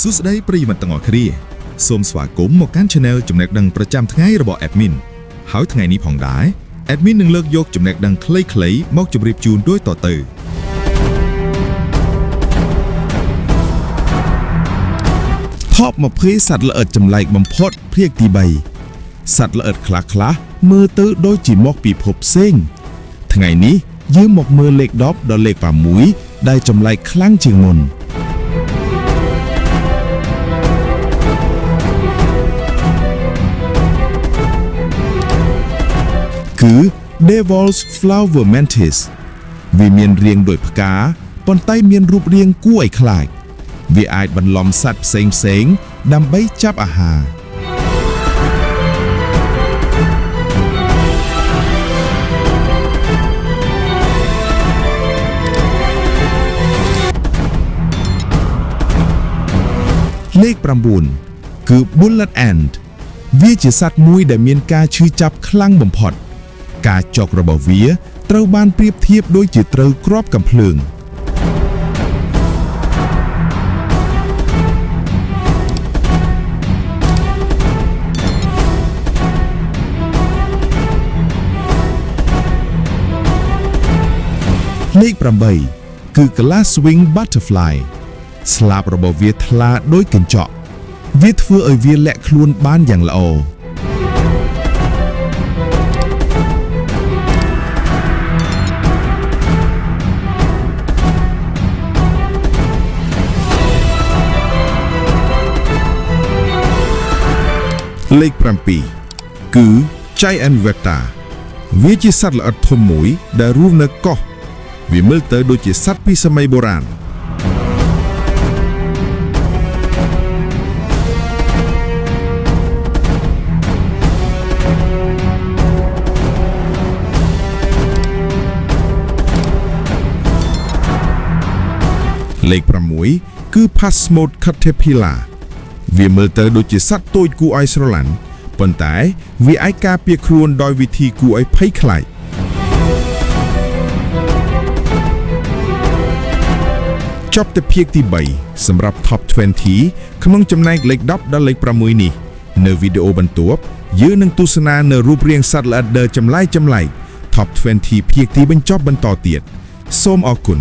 សួស្តីប្រិយមិត្តទាំងអស់គ្នាសូមស្វាគមន៍មកកាន់ Channel ចំណេះដឹងប្រចាំថ្ងៃរបស់ Admin ហើយថ្ងៃនេះផងដែរ Admin នឹងលើកយកចំណេះដឹងខ្លីៗមកជម្រាបជូនដូចតទៅ Top 20សត្វល្អិតចម្លែកបំផុតភាគទី3សត្វល្អិតខ្លះៗមើលទៅដូចជាមកពីភពផ្សេងថ្ងៃនេះយើងមកមើលលេខ10ដល់លេខ6ដែលចម្លែកខ្លាំងជាងមុនគឺ Devil's Flower Mantis វាមានរាងដូចផ្កាប៉ុន្តែមានរូបរាងគួរឲ្យខ្លាចវាអាចបន្លំសត្វផ្សេងៗដើម្បីចាប់អាហារលេខ9គឺ Bullet Ant វាជាសត្វមួយដែលមានការឈឺចាប់ខ្លាំងបំផុតការចុករបស់វាត្រូវបានប្រៀបធៀបដូចជាត្រូវគ្រាប់កាំភ្លើងលេខ8គឺ Glasswing Butterfly ស្លាបរបស់វាថ្លាដូចកញ្ចក់វាធ្វើឲ្យវាលាក់ខ្លួនបានយ៉ាងល្អលេខ7គឺ Giant Vector វាជាសត្វល្អិតធំមួយដែលរស់នៅកោះវាមើលទៅដូចជាសត្វពីសម័យបុរាណលេខ6គឺ Phasmode Caterpillar វាមើលទៅដូចជាសត្វតូចគួរឲ្យស្រឡាញ់ប៉ុន្តែវាអាចការពារខ្លួនដោយវិធីគួរឲ្យភ័យខ្លាចចប់ទៅភាគទី3សម្រាប់ Top 20ក្នុងចំណែកលេខ10ដល់លេខ6នេះនៅវីដេអូបន្ទាប់យើងនឹងទស្សនានៅរូបរាងសត្វល្អិតដែលចម្លែក Top 20ភាគទីបញ្ចប់បន្តទៀតសូមអរគុណ